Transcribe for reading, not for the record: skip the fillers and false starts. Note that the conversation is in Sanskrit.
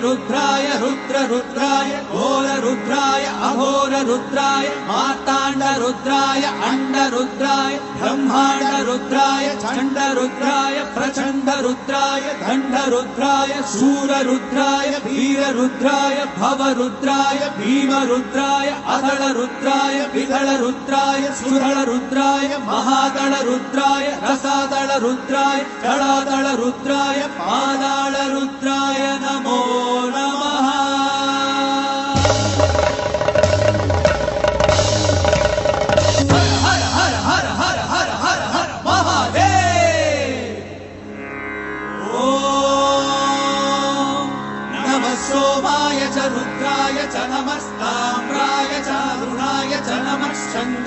रुद्राय रुद्राय घोर रुद्राय अघोर रुद्राय मार्ताण्ड रुद्राय अंड रुद्राय ब्रह्मांड रुद्राय चंड रुद्राय प्रचंड रुद्राय दंड रुद्राय शूर रुद्राय वीर रुद्राय भव रुद्राय भीम रुद्राय अदल रुद्राय विदल रुद्राय सुदल रुद्राय महादल रुद्राय रसादल रुद्राय दलादल रुद्राय पादाल रुद्राय नमो नमः। हर हर हर हर हर हर हर महादेव। ओम नमः सोमाय च रुद्राय च नमस्ताम्राय च अरुणाय च नमः शंकर